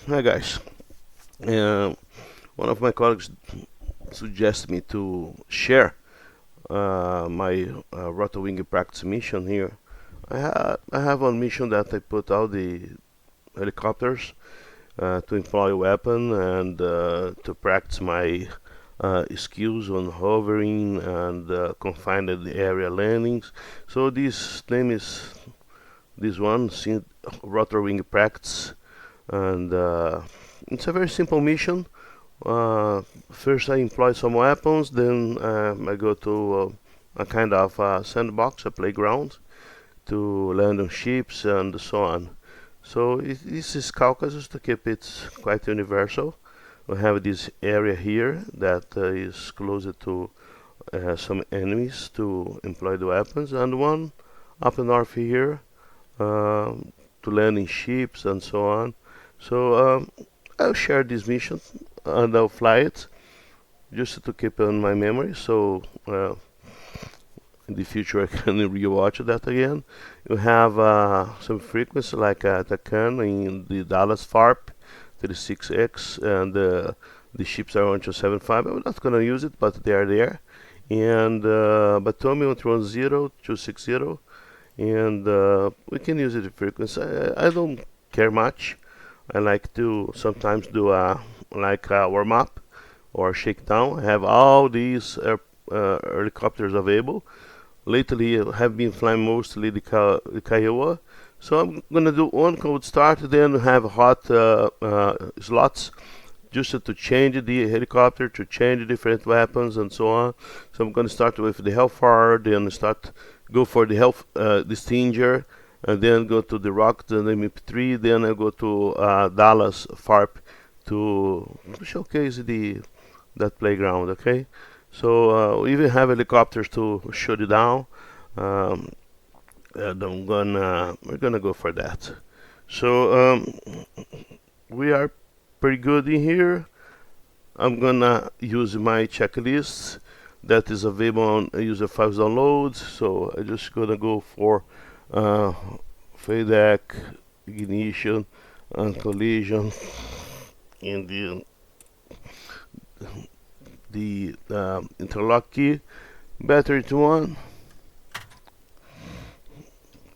Hi guys. Uh, One of my colleagues suggested me to share my Rotor Wing practice mission here. I have one mission that I put out the helicopters to employ a weapon and to practice my skills on hovering and confined area landings. So this name is this one, Rotor Wing practice, and it's a very simple mission. First, I employ some weapons, then I go to a kind of sandbox, a playground, to land on ships and so on. So this is Caucasus to keep it quite universal. We have this area here that is closer to some enemies to employ the weapons, and one up north here to land in ships and so on. So I'll share this mission and I'll fly it just to keep it in my memory. So in the future I can rewatch that again. You have some frequency like Takan in the Dallas FARP 36X, and the ships are 1275. I'm not gonna use it, but they are there. And Batumi 110, 260, and we can use it in frequency. I don't care much. I like to sometimes do a warm up or shakedown. I have all these helicopters available. Lately, I have been flying mostly the Kiowa. So I'm gonna do one cold start, then have hot slots just to change the helicopter, to change different weapons and so on. So I'm gonna start with the Hellfire, then go for the Stinger, and then go to the Rock, then the MP3, then I go to Dallas FARP to showcase that playground. Okay, so we even have helicopters to shoot it down. Um, and we're gonna go for that. So we are pretty good in here. I'm gonna use my checklist that is available on user files downloads. So I'm just gonna go for uh, FADEC, ignition, and collision, and the interlock key, battery to on.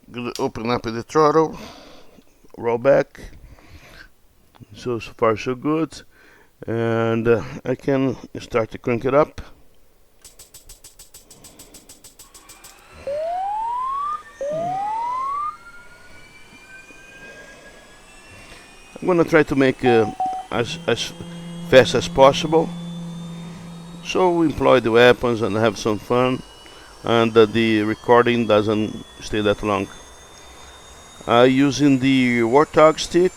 Gonna open up the throttle, roll back. So far so good, and I can start to crank it up. I'm gonna try to make as fast as possible. So we employ the weapons and have some fun, and the recording doesn't stay that long. Using the Warthog stick,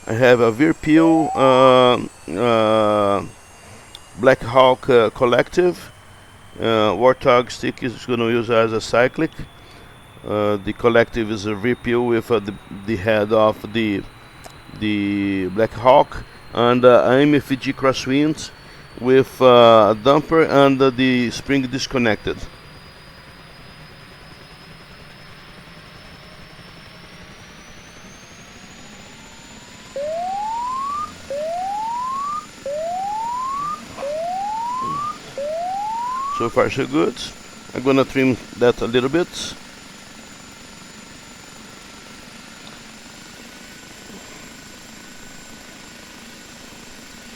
I have a Virpil Black Hawk Collective. Warthog stick is going to use as a cyclic. The collective is a Virpil with the head of the Black Hawk, and MFG crosswind with a dumper and the spring disconnected. So far so good. I'm gonna trim that a little bit.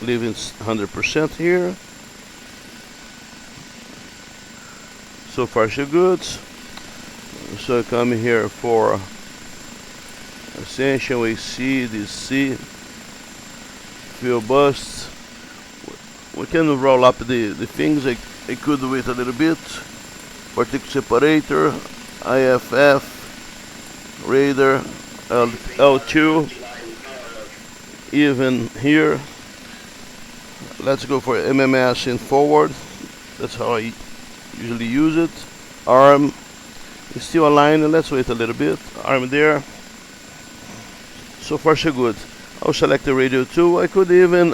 Leaving 100% here. So far so good. So I come here for Ascension, AC, DC, fuel bust. We can roll up the things. I could wait a little bit. Particle separator, IFF, radar, L2, even here. Let's go for MMS in forward. That's how I usually use it. Arm is still aligned. Let's wait a little bit. Arm there. So far so good. I'll select the radio too. I could even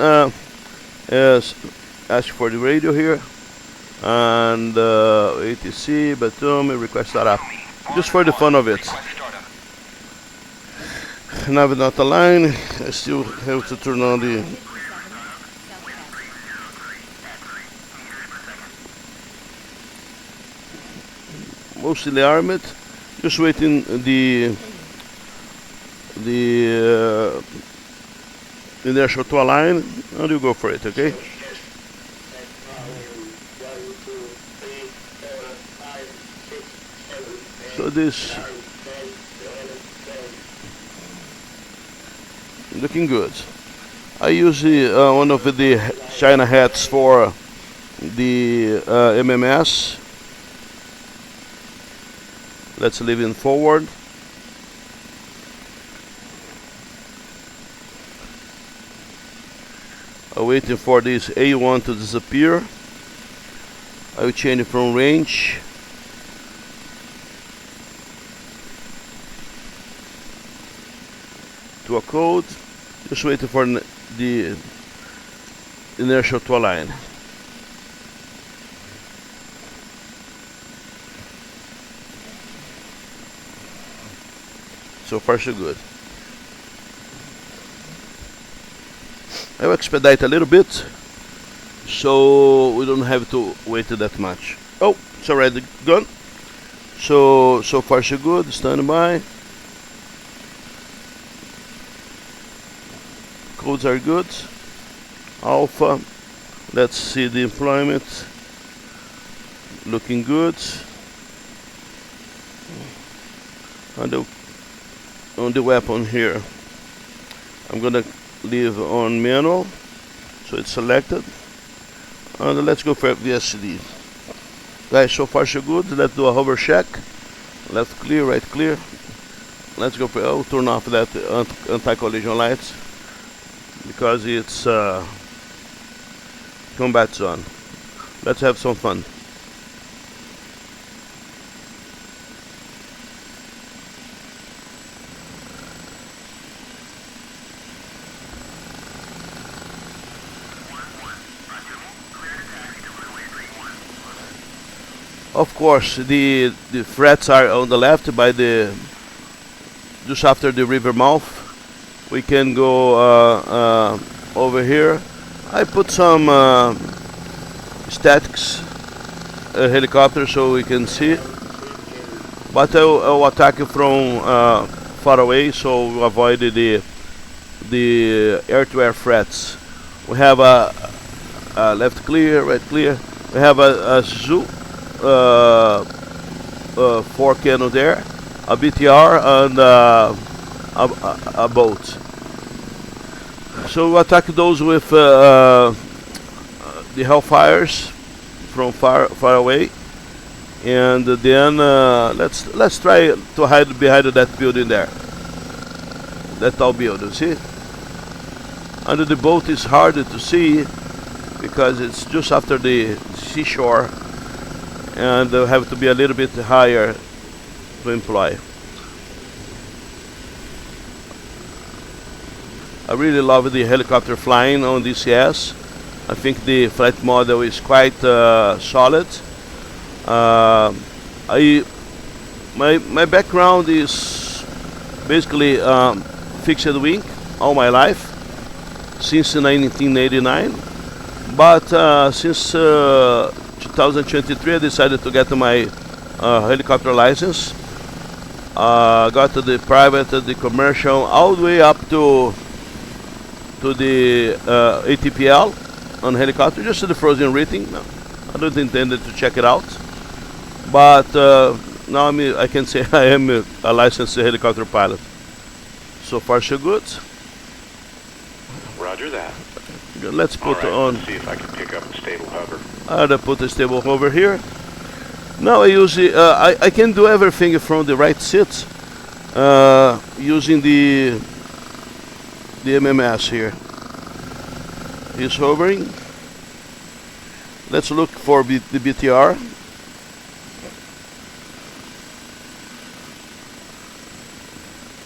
ask for the radio here. And ATC, Batumi, request startup. Just for the fun of it. nav not aligned. I still have to turn on the mostly armed. Just waiting the inertial to align, and you go for it, okay? So this looking good. I use one of the China hats for the MMS. Let's leave it forward. I'm waiting for this A1 to disappear. I will change it from range. To a code. Just waiting for the inertial to align. So far so good. I will expedite a little bit so we don't have to wait that much. Oh, it's already gone. So far so good. Stand by. Codes are good. Alpha. Let's see the employment. Looking good. On the weapon here, I'm gonna leave on manual, so it's selected. And let's go for VSD. Guys, so far so good. Let's do a hover check. Left clear, right clear. Let's go for. I'll turn off that anti-collision lights because it's combat zone. Let's have some fun. Of course, the frets are on the left by the just after the river mouth. We can go over here. I put some statics helicopter so we can see, but I'll attack it from far away so we avoid the air-to-air frets. We have a left clear, right clear. We have a zoo. 4 cannon there, a BTR and a boat. So we attack those with the Hellfires from far away, and then let's try to hide behind that building there, that tall building. See, under the boat is harder to see because it's just after the seashore. And they'll have to be a little bit higher to employ. I really love the helicopter flying on DCS. I think the flight model is quite solid. My background is basically fixed wing all my life since 1989, but since 2023 I decided to get my helicopter license. Got to the private, the commercial, all the way up to the ATPL on helicopter, just to the frozen rating. No, I don't intend to check it out, but now I can say I am a licensed helicopter pilot. So far so good. Roger that. Let's put on. Let's see if I can pick up a stable hover. I'll put a stable hover here. Now I use I can do everything from the right seat using the MMS here. He's hovering. Let's look for the BTR.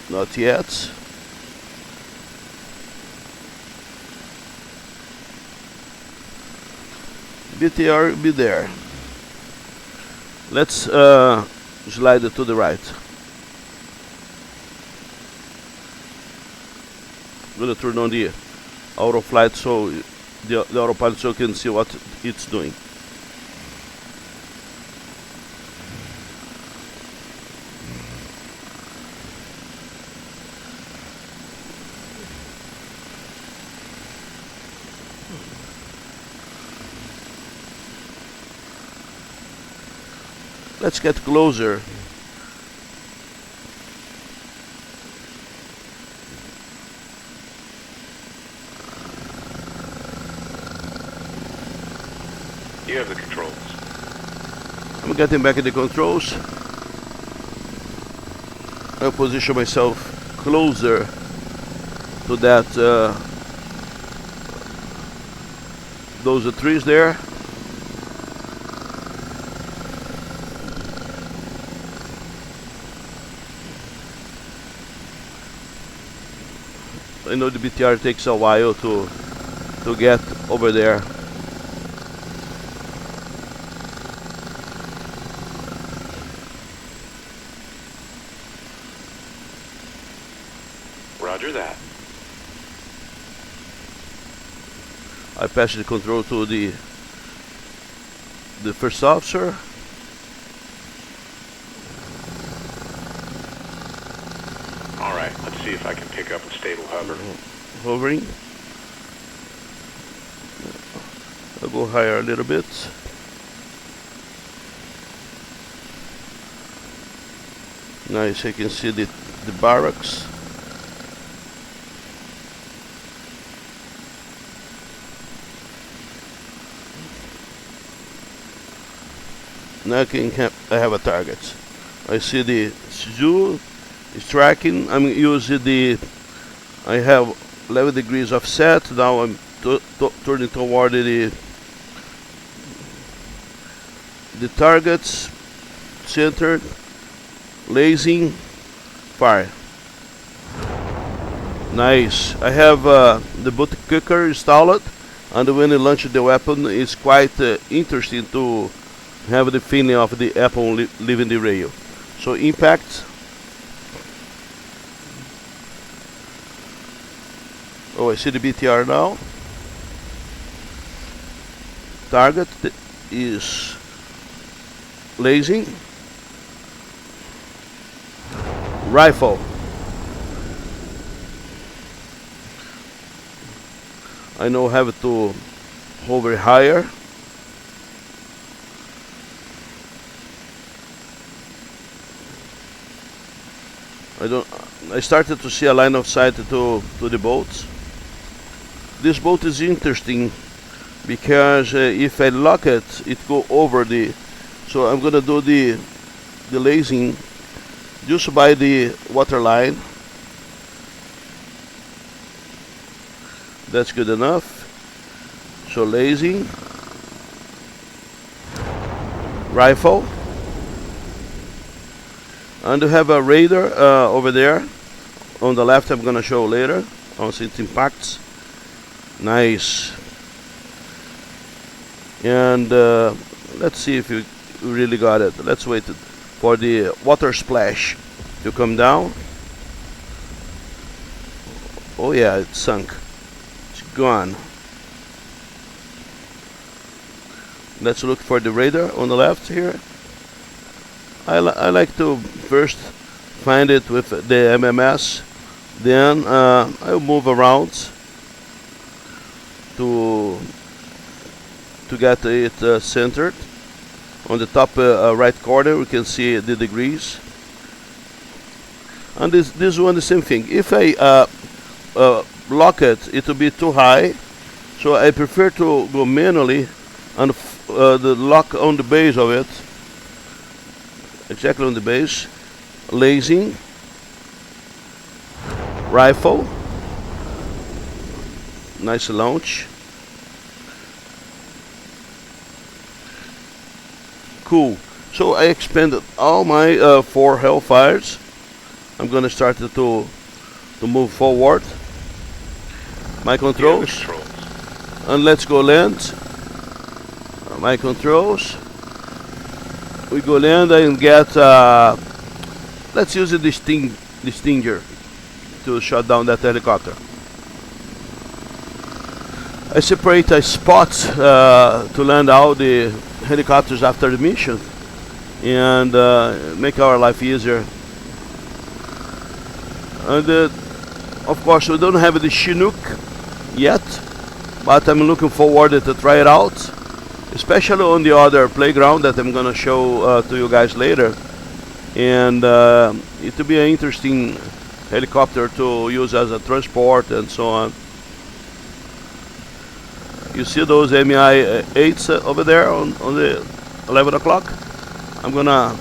Not yet. BTR be there. Let's slide it to the right. gonna turn on the auto flight so the autopilot so can see what it's doing. Let's get closer. You have the controls. I'm getting back in the controls. I'll position myself closer to that those trees there. I know the BTR takes a while to get over there. Roger that. I pass the control to the first officer. All right, let's see if I can pick up a stable hover. Hovering. I'll go higher a little bit. Nice, I can see the barracks. Now I have a target. I see the zoo is tracking. I'm using I have 11 degrees offset. Now I'm turning toward the targets, centered, lasing, fire. Nice. I have the boot cooker installed, and when you launch the weapon, it's quite interesting to have the feeling of the weapon leaving the rail. So impact. Oh, I see the BTR now. Target is lasing. Rifle. I now have to hover higher. I started to see a line of sight to the boats. This boat is interesting because if I lock it, it go over the. So I'm gonna do the lasing just by the water line. That's good enough. So lasing, rifle, and you have a radar over there on the left. I'm gonna show later on its impacts. Nice. And let's see if you really got it. Let's wait for the water splash to come down. Oh yeah, it sunk. It's gone. Let's look for the radar on the left here. I like to first find it with the MMS, then I'll move around to get it centered. On the top right corner we can see the degrees, and this one the same thing. If I lock it, it will be too high, so I prefer to go manually and the lock on the base of it, exactly on the base. Lasing, rifle, nice launch. Cool. So I expanded all my 4 Hellfires. I'm gonna start to move forward. My controls, and let's go land. My controls. We go land and get. Let's use the Stinger to shut down that helicopter. I separate a spot to land all the helicopters after the mission and make our life easier. And of course, we don't have the Chinook yet, but I'm looking forward to try it out, especially on the other playground that I'm gonna show to you guys later. And it will be an interesting helicopter to use as a transport and so on. You see those MI-8s over there on the 11 o'clock? I'm gonna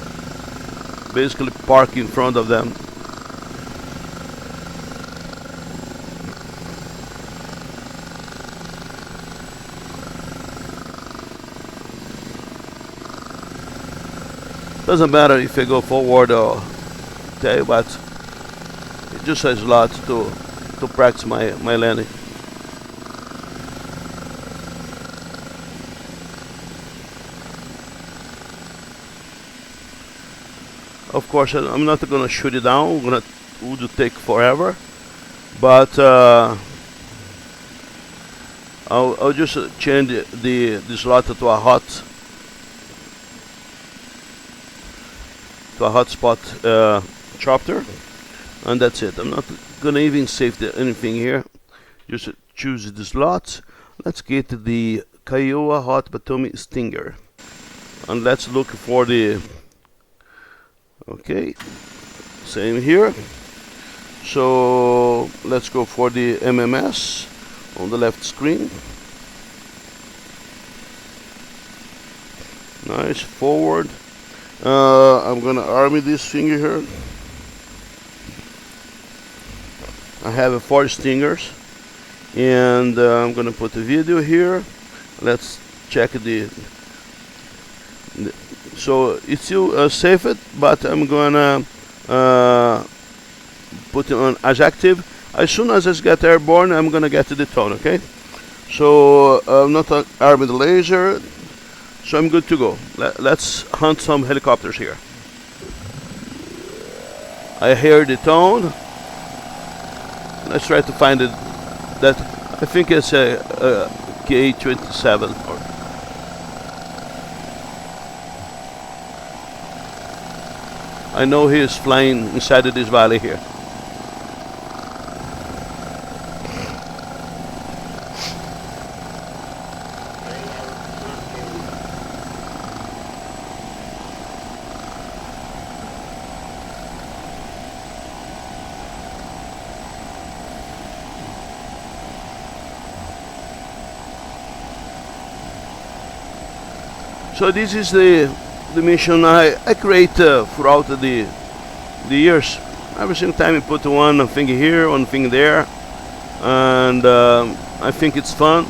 basically park in front of them. Doesn't matter if I go forward or tail, but it just has a lot to practice my landing. Of course, I'm not gonna shoot it down. It would take forever, but I'll just change the slot to a hotspot chopper, and that's it. I'm not gonna even save anything here. Just choose the slot. Let's get the Kiowa Hot Batomi Stinger, and let's look for the. Okay, same here. So let's go for the MMS on the left screen. Nice, forward. I'm gonna army this finger here. I have 4 stingers, and I'm gonna put a video here. Let's check the so it's still safe it, but I'm gonna put it on as active. As soon as I get airborne, I'm gonna get to the tone, okay? So I'm not arming the laser, so I'm good to go. Let's hunt some helicopters here. I hear the tone. Let's try to find it. That I think it's a K-27 or. I know he is flying inside of this valley here. So this is the mission I create throughout the years. Every single time I put one thing here, one thing there, and I think it's fun.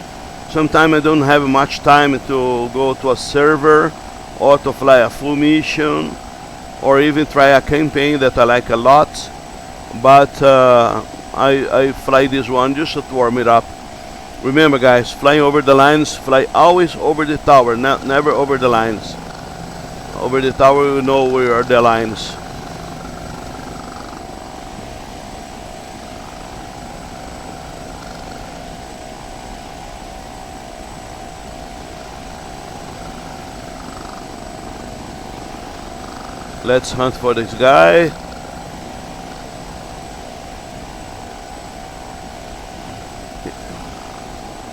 Sometimes I don't have much time to go to a server or to fly a full mission or even try a campaign that I like a lot, but I fly this one just to warm it up. Remember guys, flying over the lines, fly always over the tower, never over the lines. Over the tower, we know where are the lines. Let's hunt for this guy.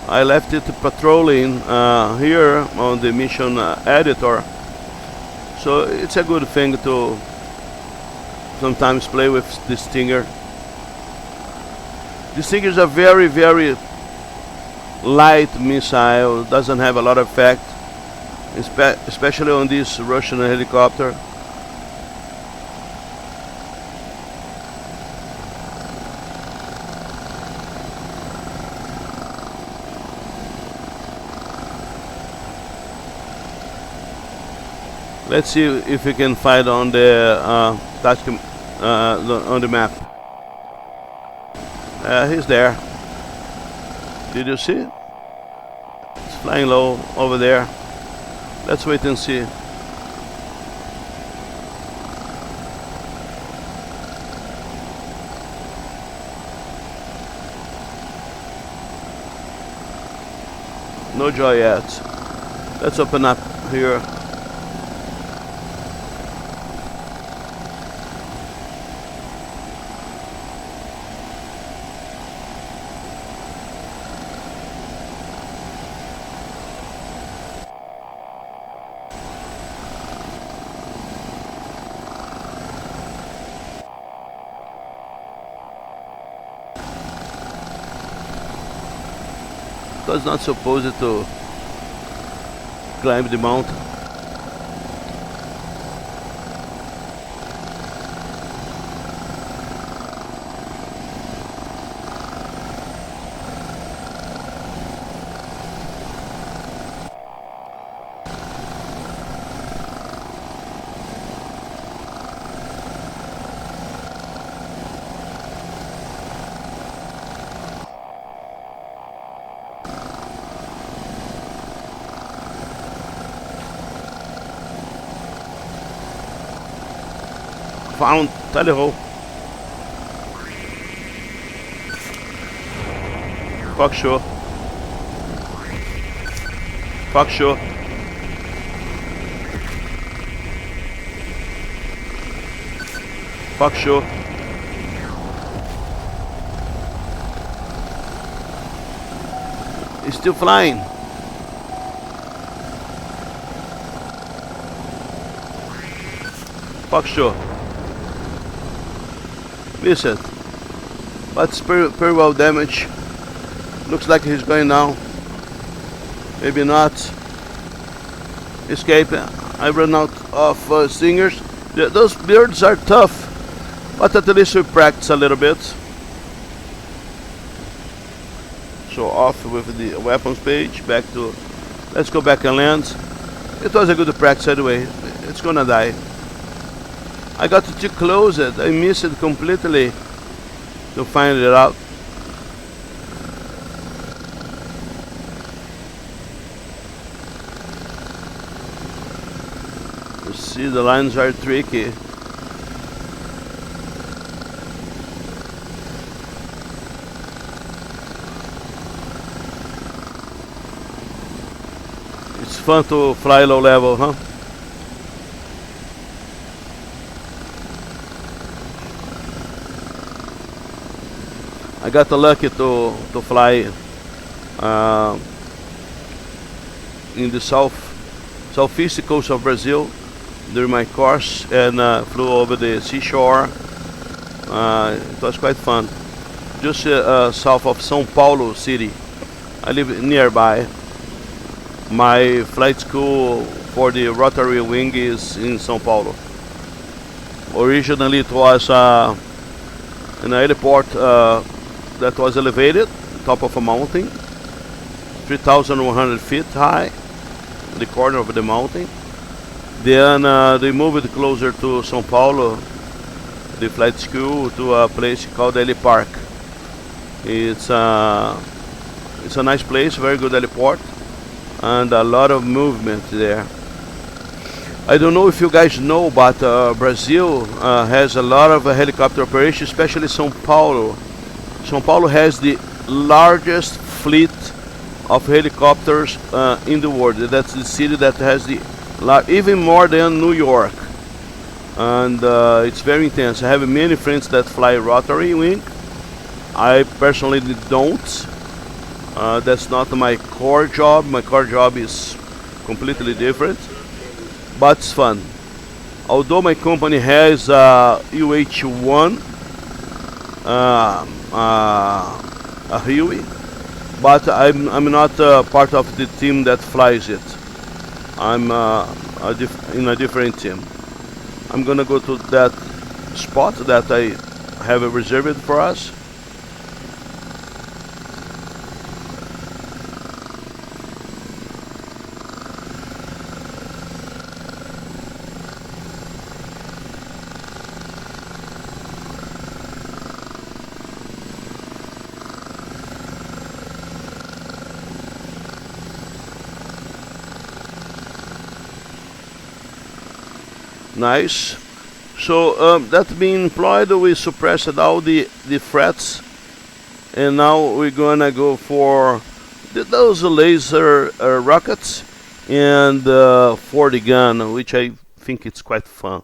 I left it patrolling here on the mission editor. So it's a good thing to sometimes play with the Stinger. The Stinger is a very, very light missile, doesn't have a lot of effect, especially on this Russian helicopter. Let's see if we can find on the on the map. He's there. Did you see? It's flying low over there. Let's wait and see. No joy yet. Let's open up here. I was not supposed to climb the mountain. Found tally ho. Fuck sure. Fuck sure. Fuck sure. It's still flying. Fuck sure. Miss it. But it's pretty well damaged. Looks like he's going down. Maybe not. Escaping. I run out of stingers. Those birds are tough, but at least we practice a little bit. So off with the weapons page. Back to. Let's go back and land. It was a good practice anyway. It's gonna die. I got too close it. I missed it completely to find it out. You see, the lines are tricky. It's fun to fly low level, huh? I got lucky to fly in the southeast coast of Brazil during my course, and flew over the seashore. It was quite fun. Just south of São Paulo city. I live nearby. My flight school for the Rotor Wing is in São Paulo. Originally it was an airport that was elevated, top of a mountain, 3,100 feet high, the corner of the mountain. Then they moved closer to São Paulo, the flight school, to a place called Heli Park. It's a nice place, very good heliport, and a lot of movement there. I don't know if you guys know, but Brazil has a lot of helicopter operations, especially São Paulo. São Paulo has the largest fleet of helicopters in the world. That's the city that has the even more than New York, and it's very intense. I have many friends that fly rotary wing. I personally don't. That's not my core job. My core job is completely different, but it's fun. Although my company has UH-1, a Huey, but I'm not part of the team that flies it. I'm in a different team. I'm gonna go to that spot that I have reserved for us. Nice. So that being employed, we suppressed all the threats, and now we're gonna go for those laser rockets and 40 gun, which I think it's quite fun.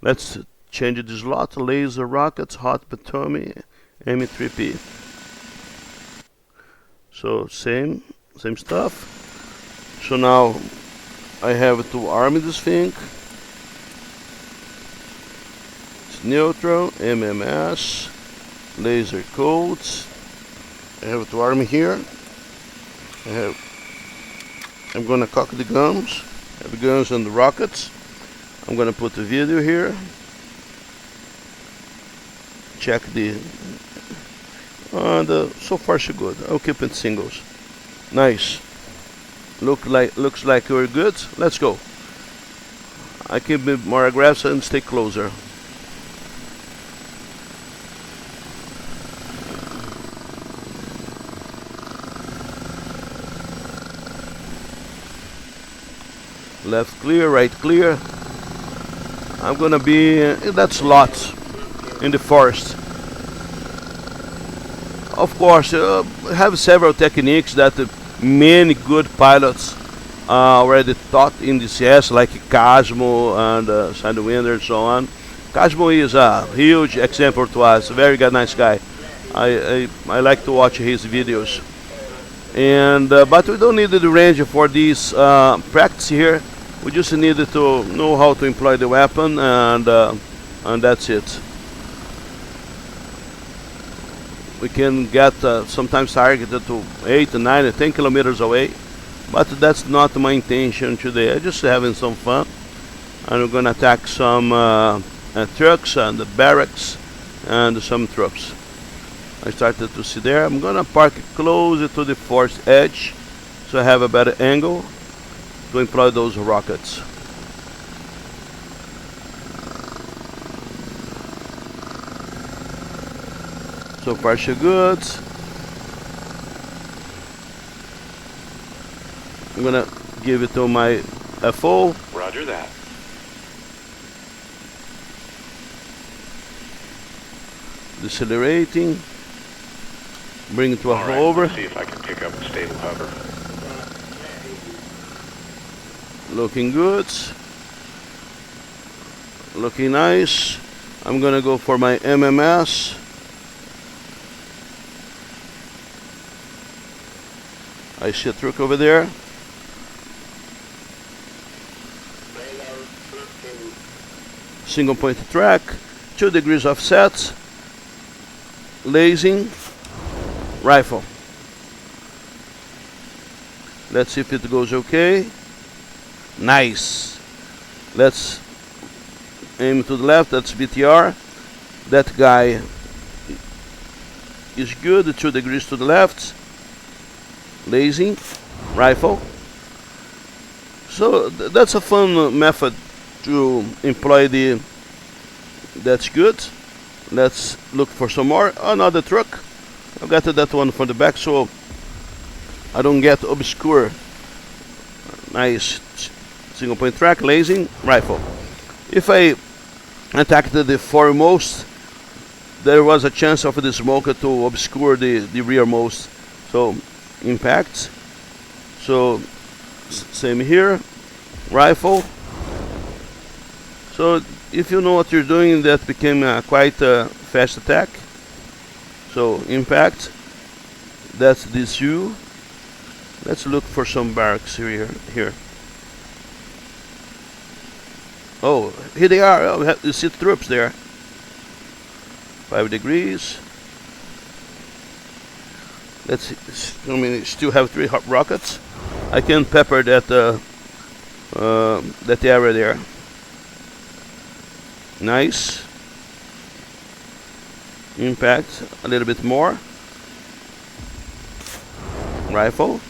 Let's change the slot. Laser rockets, hot Batumi, M3P. So same stuff. So now I have to arm this thing. It's neutral, MMS, laser codes. I have to arm here. I'm gonna cock the guns. I have the guns and the rockets. I'm gonna put the video here. Check the and so far so good. I'll keep it singles. Nice. Looks like we're good. Let's go. I can be more aggressive and stay closer. Left clear, right clear. I'm gonna be in that slot in the forest. Of course, have several techniques that many good pilots already taught in DCS, like Cosmo and Sidewinder and so on. Cosmo is a huge example to us. Very nice guy. I like to watch his videos. And but we don't need the range for this practice here. We just needed to know how to employ the weapon, and that's it. We can get sometimes targeted to 8, 9, 10 kilometers away, but that's not my intention today. I'm just having some fun, and we're gonna attack some trucks and the barracks and some troops. I started to see there. I'm gonna park closer to the forest edge, so I have a better angle to employ those rockets. So far so good. I'm gonna give it to my FO. Roger that. Decelerating. Bring it to a All right, hover. let's see if I can pick up a stable hover. Looking good. Looking nice. I'm gonna go for my MMS. I see a truck over there. Single point track, 2 degrees offset, lasing, rifle. Let's see if it goes okay. Nice. Let's aim to the left. That's BTR. That guy is good. 2 degrees to the left. Lasing, rifle. So that's a fun method to employ the. That's good. Let's look for some more. Another truck. I've got that one from the back, so I don't get obscure. Nice single point track, lasing, rifle. If I attacked the foremost, there was a chance of the smoke to obscure the rearmost. So impact. So same here, rifle. So if you know what you're doing, that became quite a fast attack. So impact. That's this U. Let's look for some barracks here. Oh, here they are. Oh, you see troops there. 5 degrees. Let's see. I mean, still have 3 hot rockets. I can pepper that that area there. Nice. Impact a little bit more. Rifle.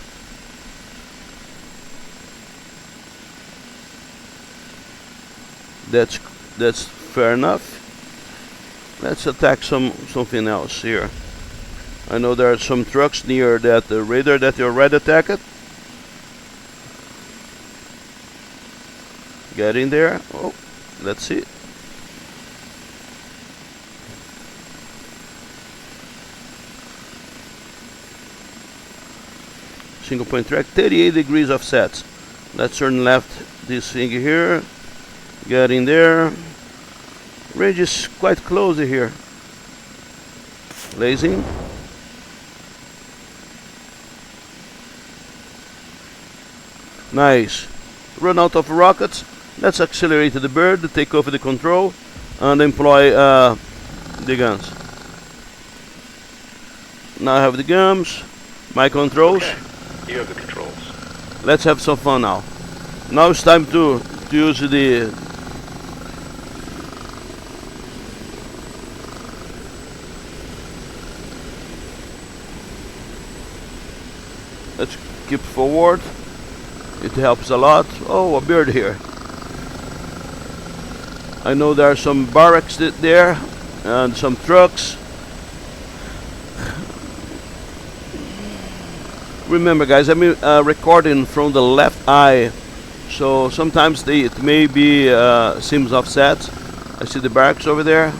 That's fair enough. Let's attack something else here. I know there are some trucks near that radar that you already attacked. Get in there. Oh, let's see. single point track, 38 degrees offset. Let's turn left this thing here, get in there. Range is quite close here. Lasing. Nice. Run out of rockets. Let's accelerate the bird, take over the control, and employ the guns. Now I have the guns, my controls. Okay. You have the controls. Let's have some fun now. Now it's time to use the let's keep forward. It helps a lot. Oh, a bird here. I know there are some barracks there and some trucks. Remember, guys, I'm recording from the left eye, so sometimes it may be seems offset. I see the barracks over there.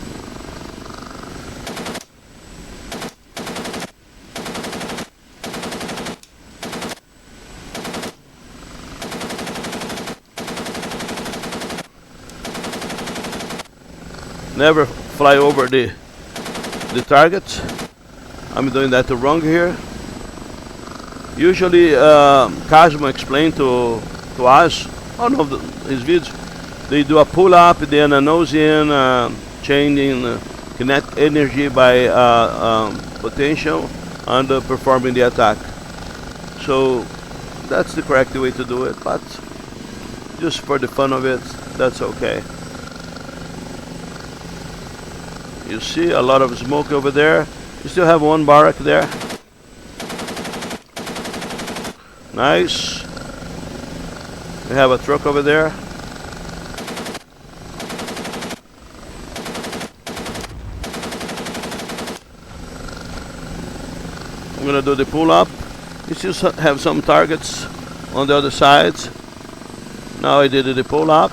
Never fly over the target. I'm doing that wrong here. Usually, Kazuma explained to us on his videos. They do a pull up, then a nose in, changing kinetic energy by potential, and performing the attack. So that's the correct way to do it. But just for the fun of it, that's okay. You see a lot of smoke over there. You still have one barrack there. Nice. We have a truck over there. I'm gonna do the pull up. You still have some targets on the other side. Now I did the pull up.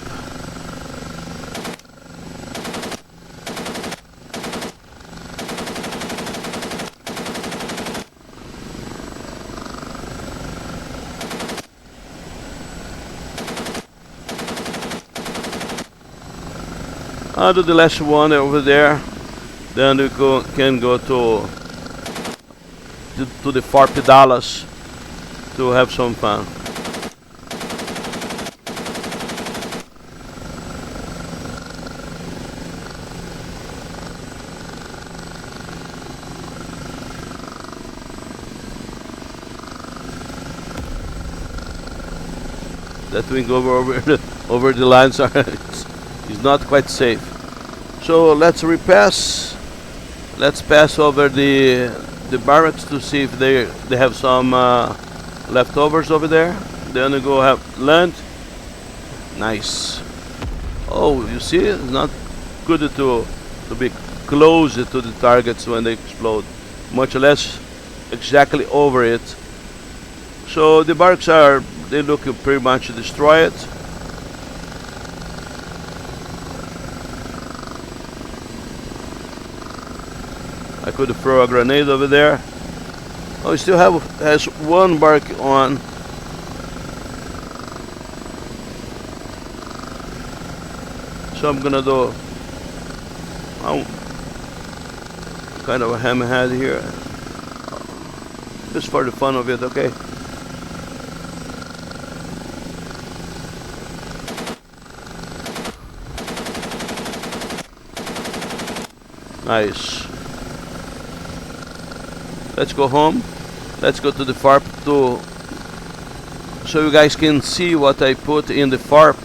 I'll do the last one over there. Then we can go to the FARP Dallas to have some fun. That wing over the lines is not quite safe. So let's repass. Let's pass over the barracks to see if they have some leftovers over there. Then we go have land. Nice. Oh, you see, it's not good to be close to the targets when they explode, much less exactly over it. So the barracks they look pretty much destroyed. I could throw a grenade over there. Oh, it still has one barrack on. So I'm gonna do kind of a hammerhead here, just for the fun of it. Okay. Nice. Let's go home. Let's go to the FARP so you guys can see what I put in the FARP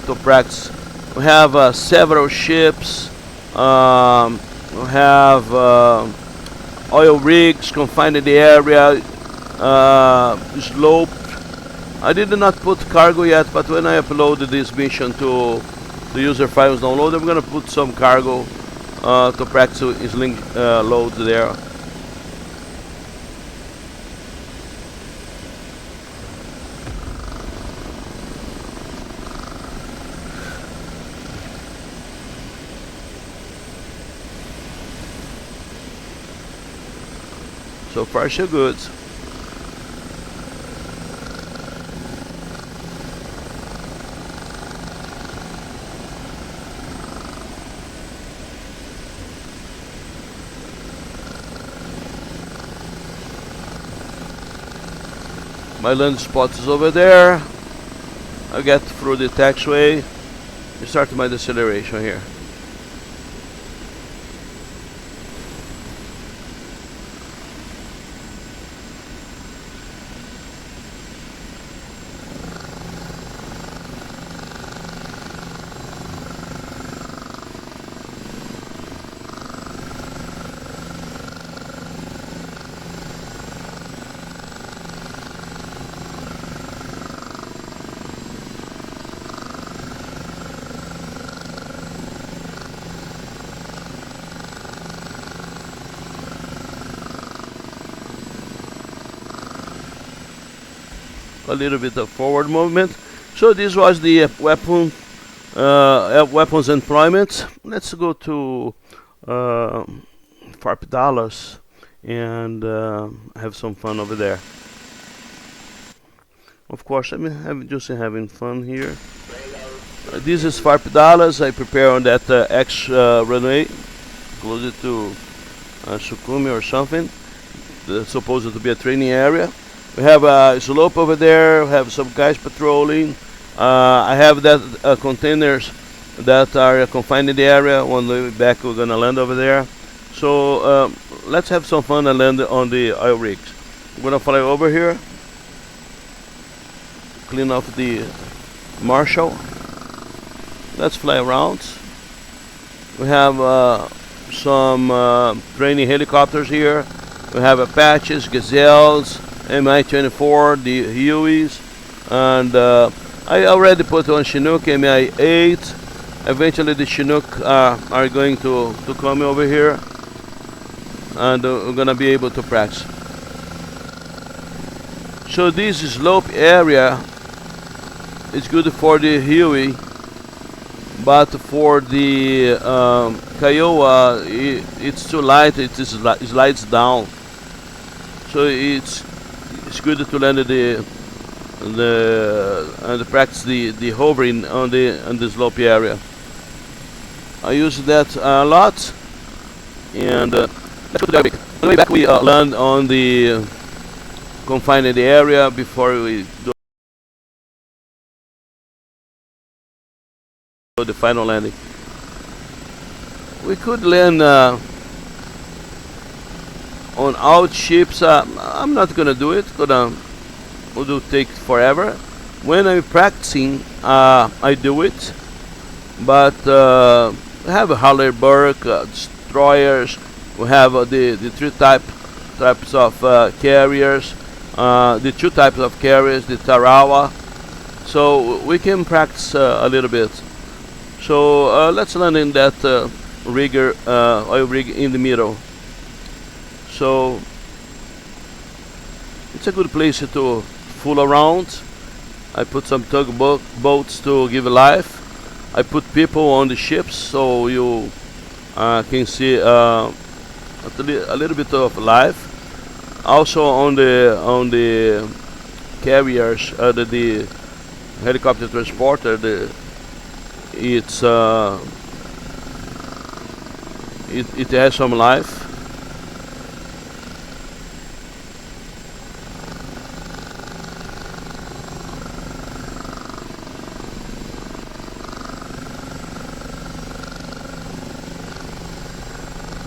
to practice. We have several ships. We have oil rigs confined in the area. Slope. I did not put cargo yet, but when I upload this mission to the user files download, I'm gonna put some cargo to practice sling loads there. So far so good. My land spot is over there. I get through the taxiway. I start my deceleration here. A little bit of forward movement. So this was the weapons employment. Let's go to FARP Dallas and have some fun over there. Of course, I'm just having fun here. This is FARP Dallas. I prepare on that X runway, closer to Sukumi or something. That's supposed to be a training area. We have a slope over there. We have some guys patrolling. I have that containers that are confined in the area. On the way back, we're gonna land over there. So let's have some fun and land on the oil rigs. I'm gonna fly over here, clean off the Marshall. Let's fly around. We have some training helicopters here. We have Apaches, Gazelles, Mi-24, the Hueys, and I already put on Chinook Mi-8. Eventually the Chinook are going to come over here, and we're gonna be able to practice. So this slope area is good for the Huey, but for the Kiowa it's too light. It slides down. So it's good to land and practice the hovering on the slope area. I use that a lot, and let's go to the rig. On the way back, we land on the confined area before we do the final landing. We could land on out ships. I'm not gonna do it. It will take forever. When I'm practicing, I do it. But we have a Hallerberg, destroyers. We have the three types of carriers. The two types of carriers, the Tarawa. So we can practice a little bit. So let's land in that oil rig in the middle. So it's a good place to fool around. I put some tugboats to give life. I put people on the ships so you can see a little bit of life. Also on the carriers, the helicopter transporter, it has some life.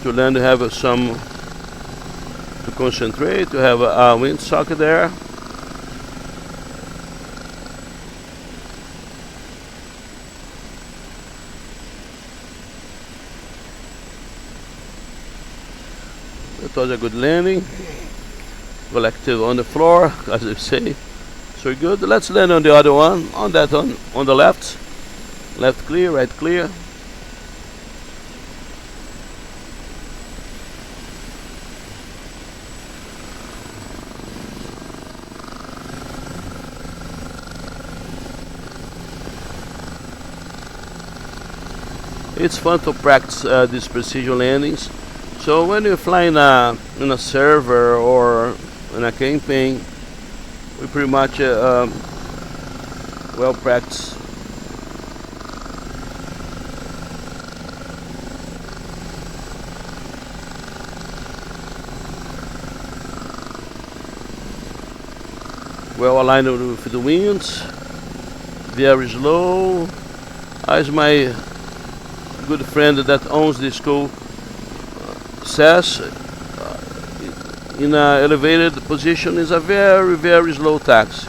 To land, to have some to concentrate, to have a windsock there. That was a good landing. Collective on the floor, as I say. So good. Let's land on the other one. On that one, on the left. Left clear, right clear. It's fun to practice these precision landings. So when you fly in a server or in a campaign, we pretty much well practiced. well aligned with the winds, very slow. As my good friend that owns the school says, in an elevated position is a very slow taxi.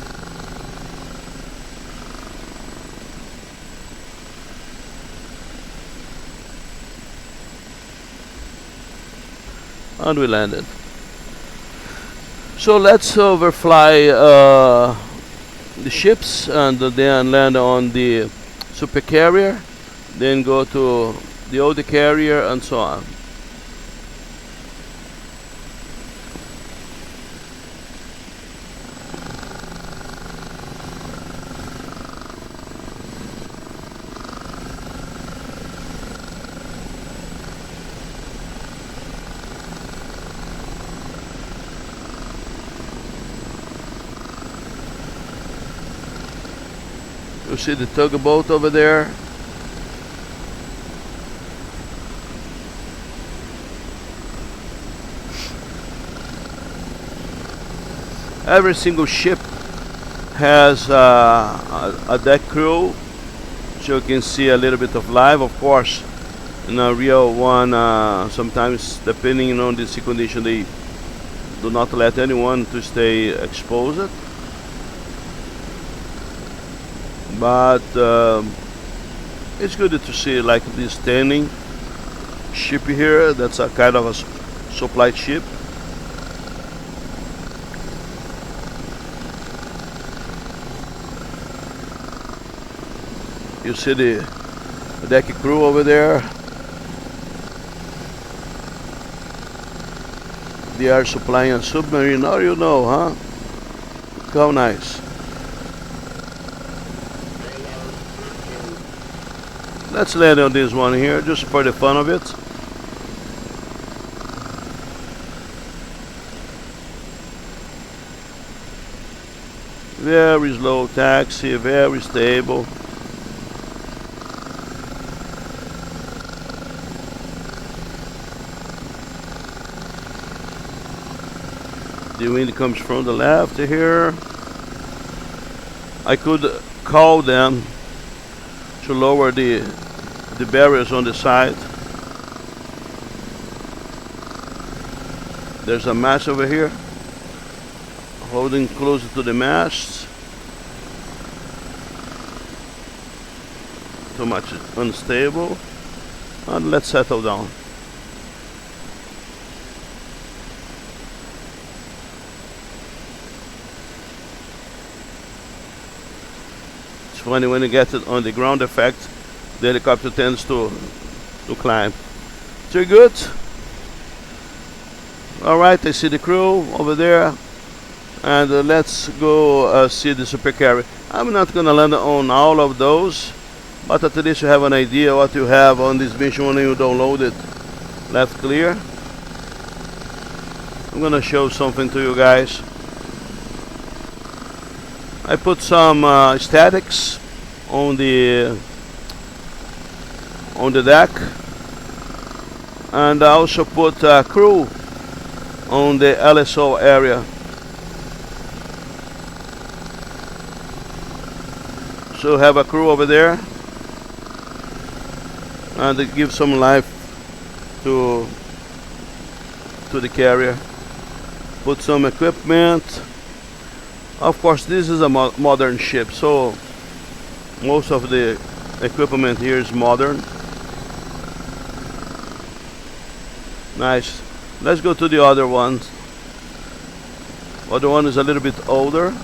And we landed. So let's overfly the ships and then land on the super carrier, then go to the old carrier and so on. You see the tugboat over there. Every single ship has a deck crew, so you can see a little bit of life. Of course, in a real one, sometimes depending on the sea condition, they do not let anyone to stay exposed. But it's good to see like this standing ship here. That's a kind of a supply ship. You see the deck crew over there. They are supplying a submarine. Now you know, huh? How nice. Let's land on this one here, just for the fun of it. Very slow taxi, very stable. The wind comes from the left here. I could call them to lower the barriers on the side. There's a mast over here, holding closer to the mast. Too much unstable. And let's settle down. It's funny when you get it on the ground effect, the helicopter tends to climb. Too good. Alright, I see the crew over there. And let's go see the super carrier. I'm not gonna land on all of those, but at least you have an idea what you have on this mission when you download it. Left clear. I'm gonna show something to you guys. I put some statics on the deck, and I also put crew on the LSO area. So have a crew over there, and it gives some life to the carrier. Put some equipment. Of course, this is a modern ship, so most of the equipment here is modern. Nice. Let's go to the other one. Other one is a little bit older.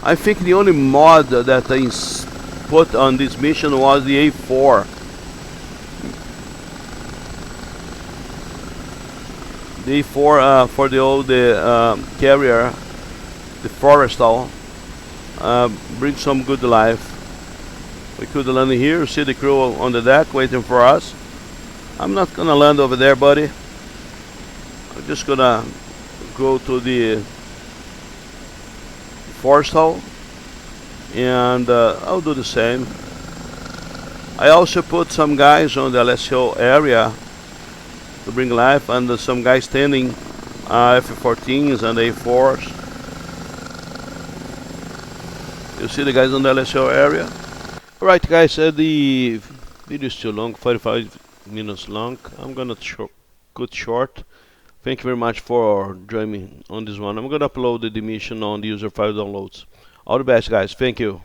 I think the only mod that I put on this mission was the A4. The A4 for the old carrier, the Forestal, brings some good life. We could land here, see the crew on the deck waiting for us. I'm not gonna land over there, buddy. I'm just gonna go to the Forestal, and I'll do the same. I also put some guys on the LSO area to bring life, and some guys standing F-14s and A4s. You see the guys on the LSO area? Alright guys, the video is too long, 45 minutes long. I'm gonna cut short. Thank you very much for joining me on this one. I'm gonna upload the mission on the user file downloads. All the best guys, thank you.